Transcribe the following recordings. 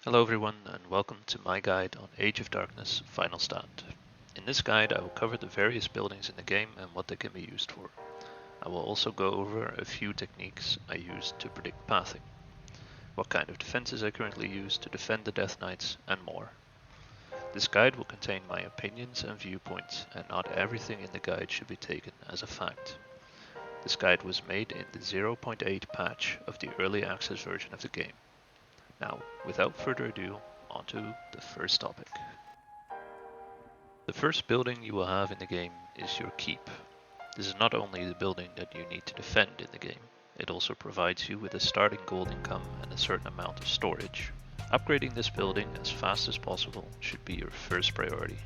Hello everyone and welcome to my guide on Age of Darkness Final Stand. In this guide I will cover the various buildings in the game and what they can be used for. I will also go over a few techniques I use to predict pathing, what kind of defenses I currently use to defend the Death Knights, and more. This guide will contain my opinions and viewpoints, and not everything in the guide should be taken as a fact. This guide was made in the 0.8 patch of the early access version of the game. Now, without further ado, on to the first topic. The first building you will have in the game is your keep. This is not only the building that you need to defend in the game, it also provides you with a starting gold income and a certain amount of storage. Upgrading this building as fast as possible should be your first priority,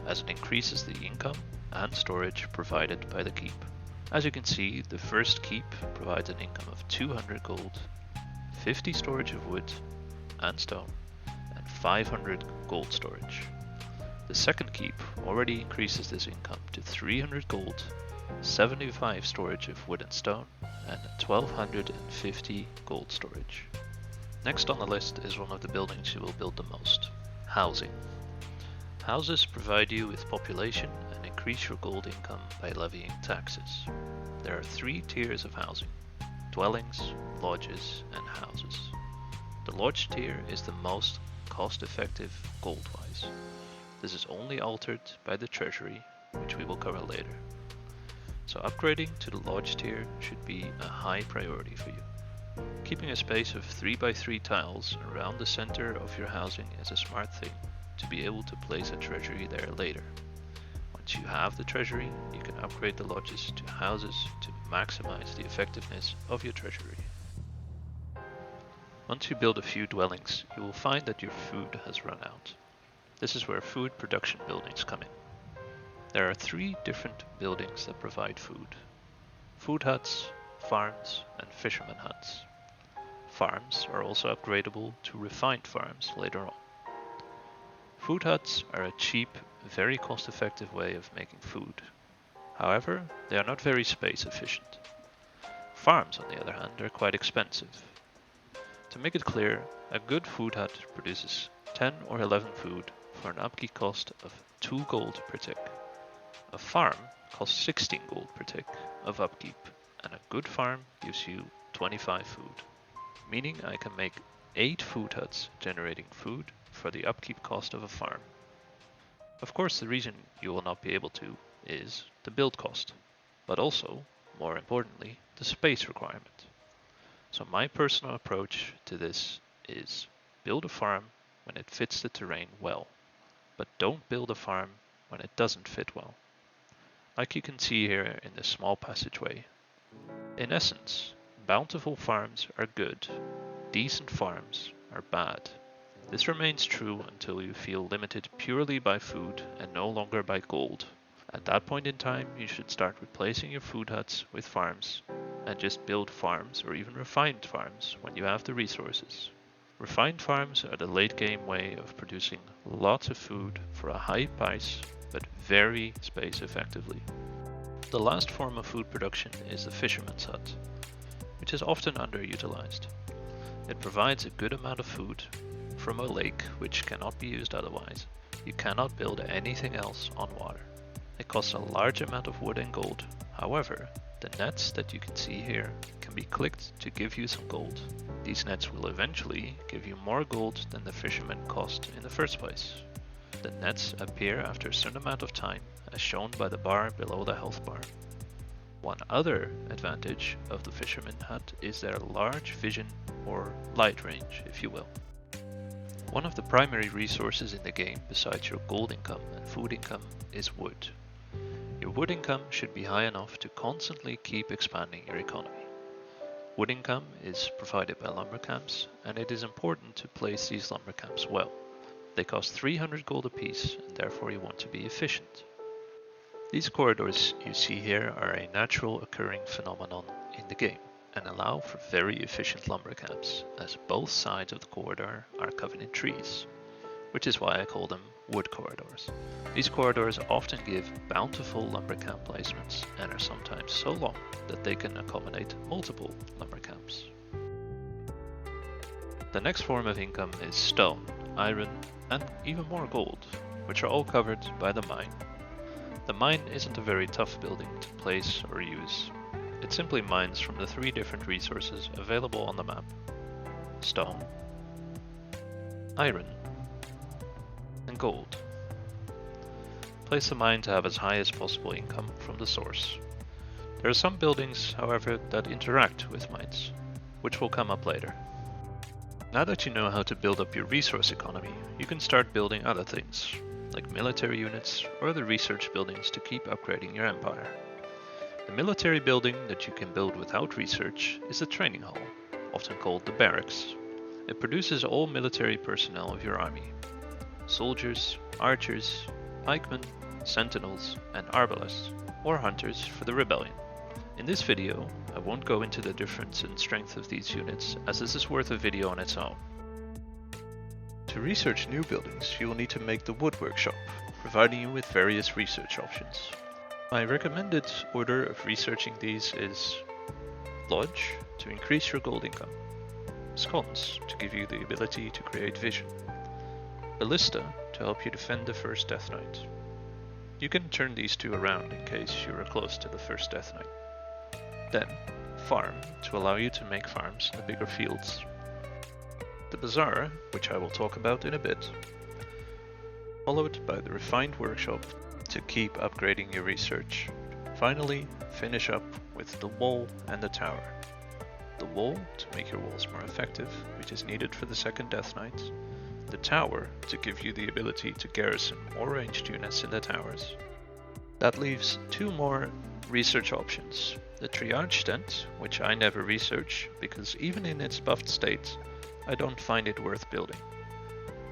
as it increases the income and storage provided by the keep. As you can see, the first keep provides an income of 200 gold, 50 storage of wood and stone, and 500 gold storage. The second keep already increases this income to 300 gold, 75 storage of wood and stone, and 1250 gold storage. Next on the list is one of the buildings you will build the most: housing. Houses provide you with population and increase your gold income by levying taxes. There are 3 tiers of housing: dwellings, lodges, and houses. The lodge tier is the most cost-effective gold-wise. This is only altered by the Treasury, which we will cover later. So upgrading to the lodge tier should be a high priority for you. Keeping a space of 3x3 tiles around the center of your housing is a smart thing to be able to place a treasury there later. Once you have the treasury, you can upgrade the lodges to houses to maximize the effectiveness of your treasury. Once you build a few dwellings, you will find that your food has run out. This is where food production buildings come in. There are 3 different buildings that provide food: food huts, farms, and fisherman huts. Farms are also upgradable to refined farms later on. Food huts are a cheap, very cost-effective way of making food. However, they are not very space efficient. Farms, on the other hand, are quite expensive. To make it clear, a good food hut produces 10 or 11 food for an upkeep cost of 2 gold per tick. A farm costs 16 gold per tick of upkeep, and a good farm gives you 25 food, meaning I can make 8 food huts generating food for the upkeep cost of a farm. Of course, the reason you will not be able to is the build cost, but also, more importantly, the space requirement. So my personal approach to this is build a farm when it fits the terrain well, but don't build a farm when it doesn't fit well, like you can see here in this small passageway. In essence, bountiful farms are good, decent farms are bad. This remains true until you feel limited purely by food and no longer by gold. At that point in time, you should start replacing your food huts with farms, and just build farms or even refined farms when you have the resources. Refined farms are the late game way of producing lots of food for a high price, but very space effectively. The last form of food production is the fisherman's hut, which is often underutilized. It provides a good amount of food from a lake which cannot be used otherwise. You cannot build anything else on water. It costs a large amount of wood and gold. However, the nets that you can see here can be clicked to give you some gold. These nets will eventually give you more gold than the fisherman cost in the first place. The nets appear after a certain amount of time, as shown by the bar below the health bar. One other advantage of the fisherman hut is their large vision, or light range, if you will. One of the primary resources in the game besides your gold income and food income is wood. Your wood income should be high enough to constantly keep expanding your economy. Wood income is provided by lumber camps, and it is important to place these lumber camps well. They cost 300 gold apiece, and therefore you want to be efficient. These corridors you see here are a natural occurring phenomenon in the game, and allow for very efficient lumber camps, as both sides of the corridor are covered in trees, which is why I call them wood corridors. These corridors often give bountiful lumber camp placements and are sometimes so long that they can accommodate multiple lumber camps. The next form of income is stone, iron, and even more gold, which are all covered by the mine. The mine isn't a very tough building to place or use. It simply mines from the 3 different resources available on the map: stone, iron, and gold. Place the mine to have as high as possible income from the source. There are some buildings, however, that interact with mines, which will come up later. Now that you know how to build up your resource economy, you can start building other things, like military units or other research buildings to keep upgrading your empire. The military building that you can build without research is the training hall, often called the barracks. It produces all military personnel of your army: soldiers, archers, pikemen, sentinels, and arbalists, or hunters for the rebellion. In this video, I won't go into the difference in strength of these units, as this is worth a video on its own. To research new buildings, you will need to make the wood workshop, providing you with various research options. My recommended order of researching these is Lodge, to increase your gold income; Sconce, to give you the ability to create vision; Ballista, to help you defend the first Death Knight. You can turn these 2 around in case you are close to the first Death Knight. Then, Farm, to allow you to make farms in the bigger fields. The Bazaar, which I will talk about in a bit. Followed by the Refined Workshop, to keep upgrading your research. Finally, finish up with the Wall and the Tower. The Wall, to make your walls more effective, which is needed for the second Death Knight. The Tower, to give you the ability to garrison more ranged units in the towers. That leaves 2 more research options: the Triage Tent, which I never research because even in its buffed state, I don't find it worth building.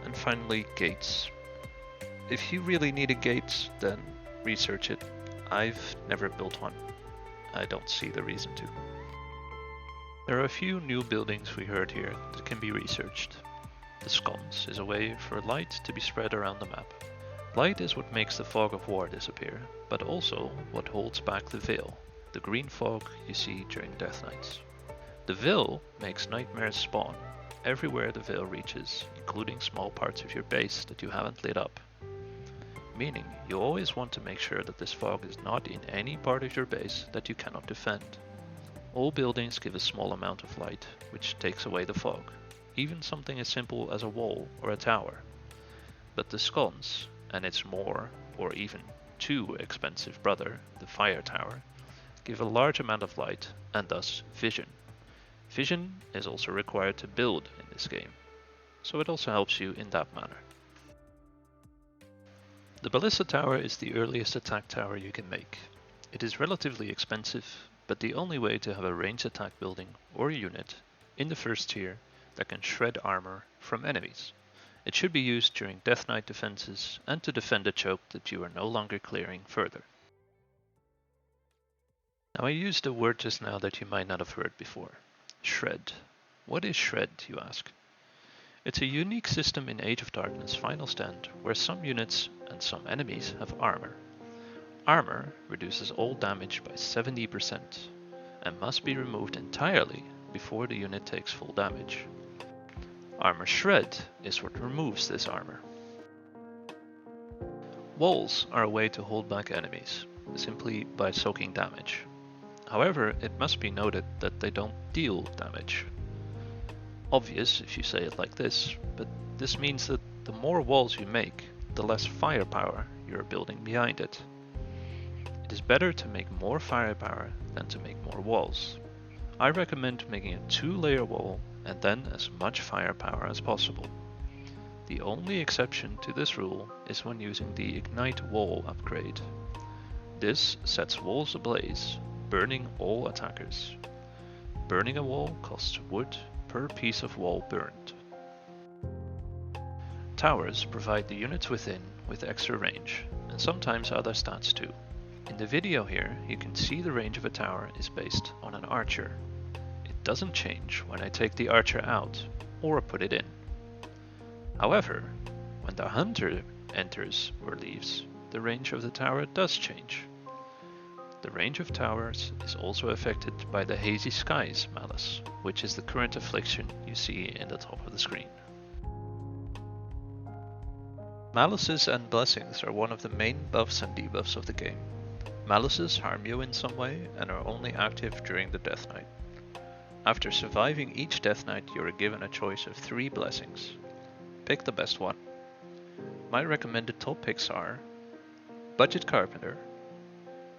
And finally, Gates. If you really need a gate, then research it. I've never built one. I don't see the reason to. There are a few new buildings we heard here that can be researched. The Sconce is a way for light to be spread around the map. Light is what makes the fog of war disappear, but also what holds back the veil, the green fog you see during Death Knights. The veil makes nightmares spawn everywhere the veil reaches, including small parts of your base that you haven't lit up. Meaning, you always want to make sure that this fog is not in any part of your base that you cannot defend. All buildings give a small amount of light, which takes away the fog, even something as simple as a wall or a tower. But the Sconce, and its more, or even too expensive brother, the Fire Tower, give a large amount of light, and thus vision. Vision is also required to build in this game, so it also helps you in that manner. The Ballista Tower is the earliest attack tower you can make. It is relatively expensive, but the only way to have a ranged attack building or unit in the first tier that can shred armor from enemies. It should be used during Death Knight defenses and to defend a choke that you are no longer clearing further. Now I used a word just now that you might not have heard before. Shred. What is shred, you ask? It's a unique system in Age of Darkness Final Stand where some units and some enemies have armor. Armor reduces all damage by 70% and must be removed entirely before the unit takes full damage. Armor Shred is what removes this armor. Walls are a way to hold back enemies, simply by soaking damage. However, it must be noted that they don't deal damage. Obvious if you say it like this, but this means that the more walls you make, the less firepower you're building behind it. It is better to make more firepower than to make more walls. I recommend making a 2-layer wall and then as much firepower as possible. The only exception to this rule is when using the Ignite Wall upgrade. This sets walls ablaze, burning all attackers. Burning a wall costs wood per piece of wall burned. Towers provide the units within with extra range, and sometimes other stats too. In the video here, you can see the range of a tower is based on an archer. It doesn't change when I take the archer out or put it in. However, when the hunter enters or leaves, the range of the tower does change. The range of towers is also affected by the hazy skies malice, which is the current affliction you see in the top of the screen. Malices and blessings are one of the main buffs and debuffs of the game. Malices harm you in some way and are only active during the Death Knight. After surviving each Death Knight, you are given a choice of 3 blessings. Pick the best one. My recommended top picks are Budget Carpenter,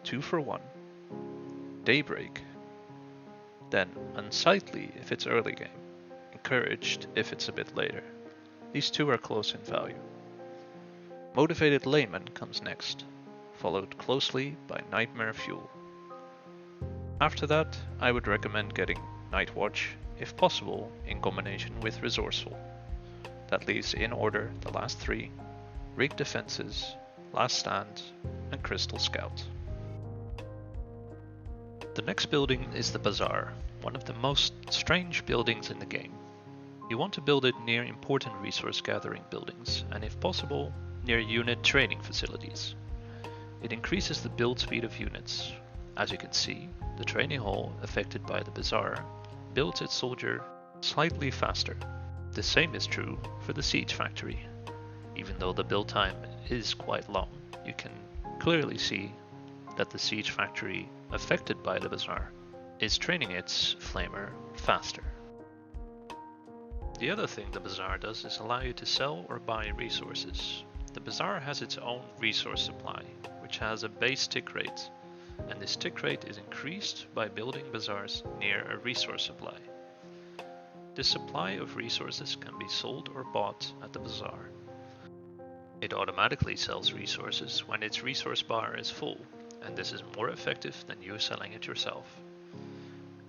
2 for 1, Daybreak, then Unsightly if it's early game, Encouraged if it's a bit later. These 2 are close in value. Motivated Layman comes next, followed closely by Nightmare Fuel. After that, I would recommend getting Night Watch, if possible, in combination with Resourceful. That leaves in order the last 3, Rigged Defenses, Last Stand, and Crystal Scout. The next building is the Bazaar, one of the most strange buildings in the game. You want to build it near important resource gathering buildings, and if possible, near unit training facilities. It increases the build speed of units. As you can see, the training hall affected by the Bazaar builds its soldier slightly faster. The same is true for the siege factory. Even though the build time is quite long, you can clearly see that the siege factory affected by the Bazaar is training its flamer faster. The other thing the Bazaar does is allow you to sell or buy resources. The Bazaar has its own resource supply, which has a base tick rate, and this tick rate is increased by building bazaars near a resource supply. This supply of resources can be sold or bought at the Bazaar. It automatically sells resources when its resource bar is full, and this is more effective than you selling it yourself.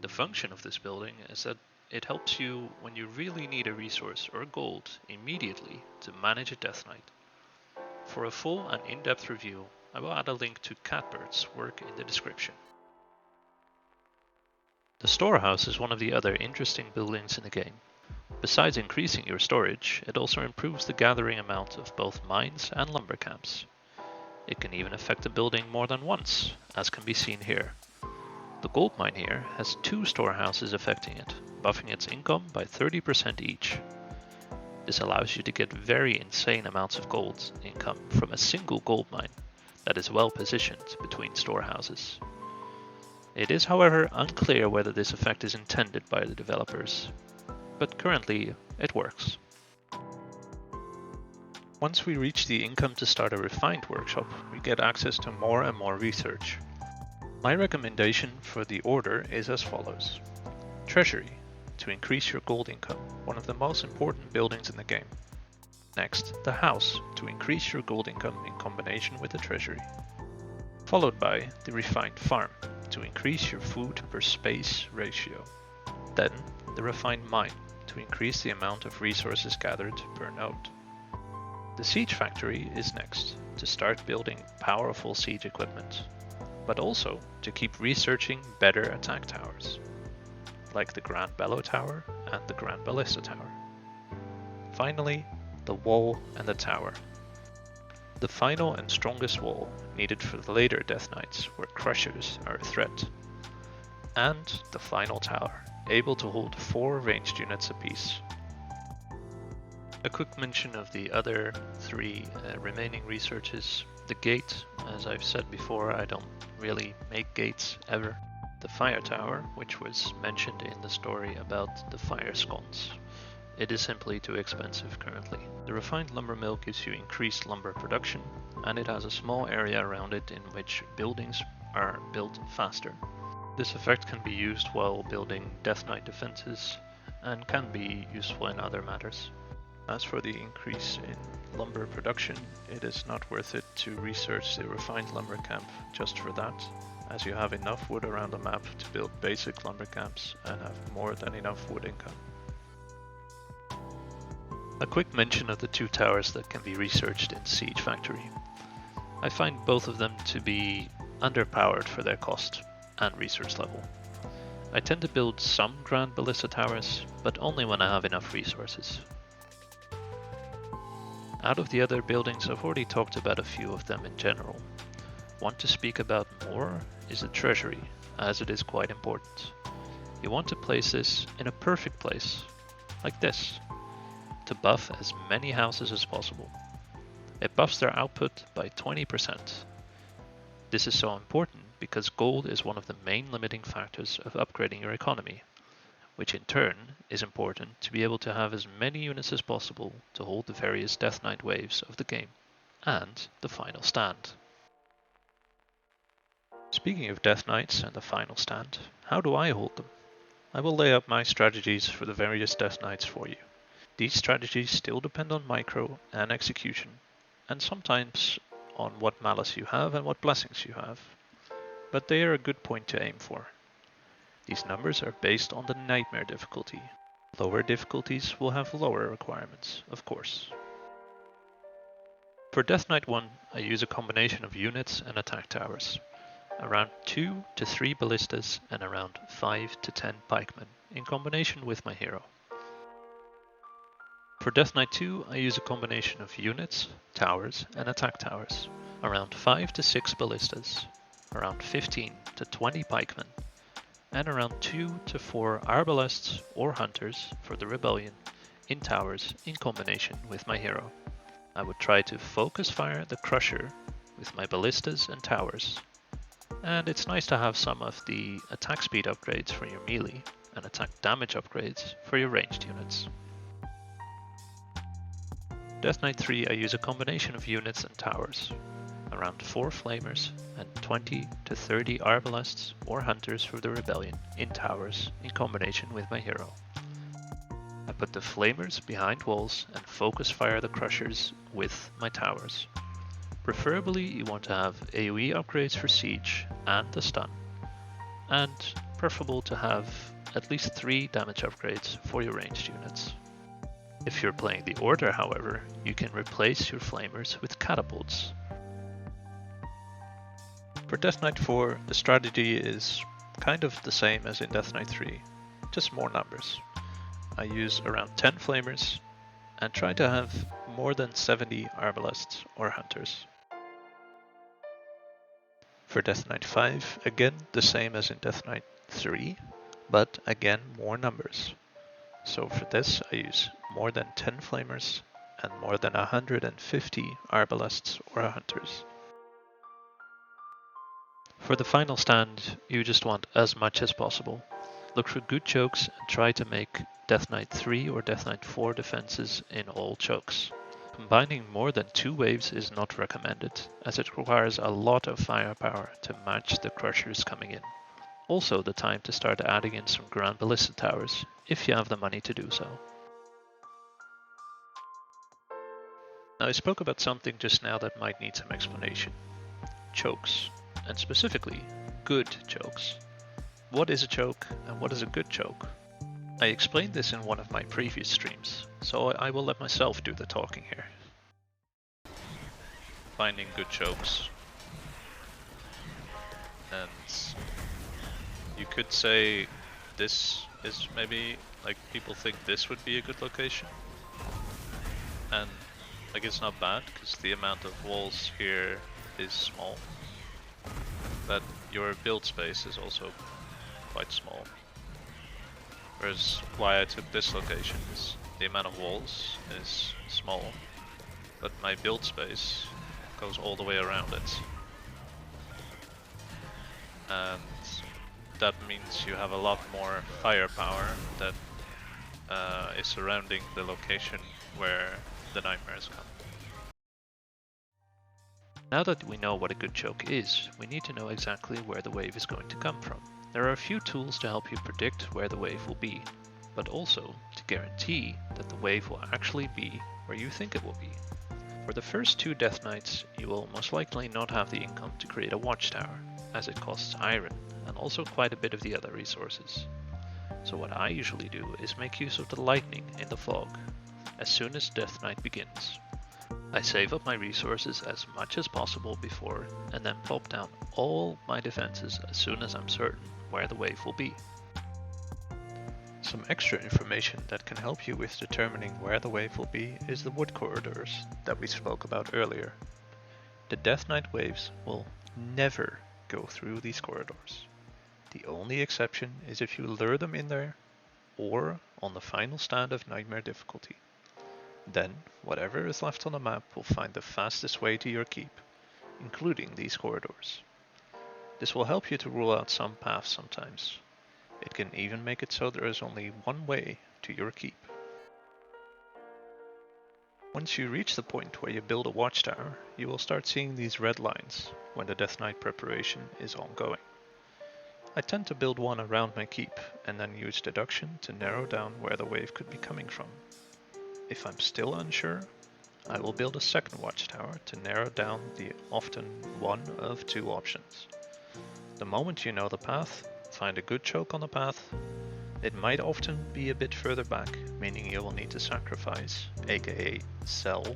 The function of this building is that it helps you when you really need a resource or gold immediately to manage a Death Knight. For a full and in-depth review, I will add a link to Catbert's work in the description. The Storehouse is one of the other interesting buildings in the game. Besides increasing your storage, it also improves the gathering amount of both mines and lumber camps. It can even affect a building more than once, as can be seen here. The gold mine here has 2 storehouses affecting it, buffing its income by 30% each. This allows you to get very insane amounts of gold income from a single gold mine that is well positioned between storehouses. It is, however, unclear whether this effect is intended by the developers, but currently it works. Once we reach the income to start a refined workshop, we get access to more and more research. My recommendation for the order is as follows. Treasury, to increase your gold income, one of the most important buildings in the game. Next, the house, to increase your gold income in combination with the treasury. Followed by the refined farm, to increase your food per space ratio. Then, the refined mine, to increase the amount of resources gathered per node. The siege factory is next, to start building powerful siege equipment, but also to keep researching better attack towers, like the Grand Bellow Tower and the Grand Ballista Tower. Finally, the wall and the tower. The final and strongest wall needed for the later Death Knights, where crushers are a threat. And the final tower, able to hold 4 ranged units apiece. A quick mention of the other 3 remaining researches. The gate, as I've said before, I don't really make gates ever. The fire tower, which was mentioned in the story about the fire sconce. It is simply too expensive currently. The refined lumber mill gives you increased lumber production, and it has a small area around it in which buildings are built faster. This effect can be used while building Death Knight defenses, and can be useful in other matters. As for the increase in lumber production, it is not worth it to research the refined lumber camp just for that, as you have enough wood around the map to build basic lumber camps and have more than enough wood income. A quick mention of the 2 towers that can be researched in Siege Factory. I find both of them to be underpowered for their cost and research level. I tend to build some Grand Ballista Towers, but only when I have enough resources. Out of the other buildings, I've already talked about a few of them in general. Want to speak about more? is the Treasury, as it is quite important. You want to place this in a perfect place, like this, to buff as many houses as possible. It buffs their output by 20%. This is so important because gold is one of the main limiting factors of upgrading your economy, which in turn is important to be able to have as many units as possible to hold the various Death Knight waves of the game, and the final stand. Speaking of Death Knights and the final stand, how do I hold them? I will lay out my strategies for the various Death Knights for you. These strategies still depend on micro and execution, and sometimes on what malice you have and what blessings you have, but they are a good point to aim for. These numbers are based on the Nightmare difficulty. Lower difficulties will have lower requirements, of course. For Death Knight 1, I use a combination of units and attack towers. Around 2 to 3 ballistas and around 5 to 10 pikemen, in combination with my hero. For Death Knight 2, I use a combination of units, towers, and attack towers. Around 5 to 6 ballistas, around 15 to 20 pikemen, and around 2 to 4 arbalests or hunters for the rebellion in towers in combination with my hero. I would try to focus fire the crusher with my ballistas and towers. And it's nice to have some of the attack speed upgrades for your melee and attack damage upgrades for your ranged units. Death Knight 3 I use a combination of units and towers. Around 4 flamers and 20 to 30 arbalests or hunters for the rebellion in towers in combination with my hero. I put the flamers behind walls and focus fire the crushers with my towers. Preferably you want to have AoE upgrades for siege and the stun, and preferable to have at least 3 damage upgrades for your ranged units. If you're playing the Order, however, you can replace your flamers with catapults. For Death Knight 4, the strategy is kind of the same as in Death Knight 3, just more numbers. I use around 10 flamers and try to have more than 70 arbalests or hunters. For Death Knight 5, again the same as in Death Knight 3, but again more numbers. So for this I use more than 10 flamers and more than 150 arbalests or hunters. For the final stand, you just want as much as possible. Look for good chokes and try to make Death Knight 3 or Death Knight 4 defenses in all chokes. Combining more than 2 waves is not recommended, as it requires a lot of firepower to match the crushers coming in. Also the time to start adding in some ground ballista towers, if you have the money to do so. Now I spoke about something just now that might need some explanation. Chokes, and specifically, good chokes. What is a choke and what is a good choke? I explained this in one of my previous streams, so I will let myself do the talking here. Finding good chokes. And you could say this is maybe, like, people think this would be a good location. And like, it's not bad, because the amount of walls here is small. But your build space is also quite small. Whereas why I took this location is the amount of walls is small, but my build space goes all the way around it. And that means you have a lot more firepower that is surrounding the location where the nightmares come. Now that we know what a good choke is, we need to know exactly where the wave is going to come from. There are a few tools to help you predict where the wave will be, but also to guarantee that the wave will actually be where you think it will be. For the first 2 Death Knights, you will most likely not have the income to create a watchtower, as it costs iron, and also quite a bit of the other resources. So what I usually do is make use of the lightning in the fog, as soon as Death Knight begins. I save up my resources as much as possible before, and then plop down all my defenses as soon as I'm certain where the wave will be. Some extra information that can help you with determining where the wave will be is the wood corridors that we spoke about earlier. The Death Knight waves will never go through these corridors. The only exception is if you lure them in there or on the final stand of Nightmare difficulty. Then, whatever is left on the map will find the fastest way to your keep, including these corridors. This will help you to rule out some paths sometimes. It can even make it so there is only one way to your keep. Once you reach the point where you build a watchtower, you will start seeing these red lines when the Death Knight preparation is ongoing. I tend to build one around my keep and then use deduction to narrow down where the wave could be coming from. If I'm still unsure, I will build a second watchtower to narrow down the often one of two options. The moment you know the path, find a good choke on the path. It might often be a bit further back, meaning you will need to sacrifice, aka sell,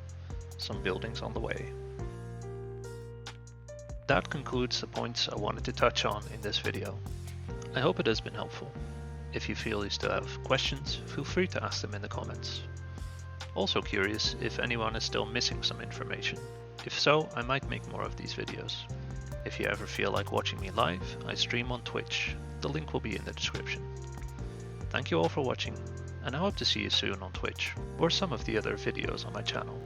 some buildings on the way. That concludes the points I wanted to touch on in this video. I hope it has been helpful. If you feel you still have questions, feel free to ask them in the comments. Also curious if anyone is still missing some information. If so, I might make more of these videos. If you ever feel like watching me live, I stream on Twitch. The link will be in the description. Thank you all for watching, and I hope to see you soon on Twitch, or some of the other videos on my channel.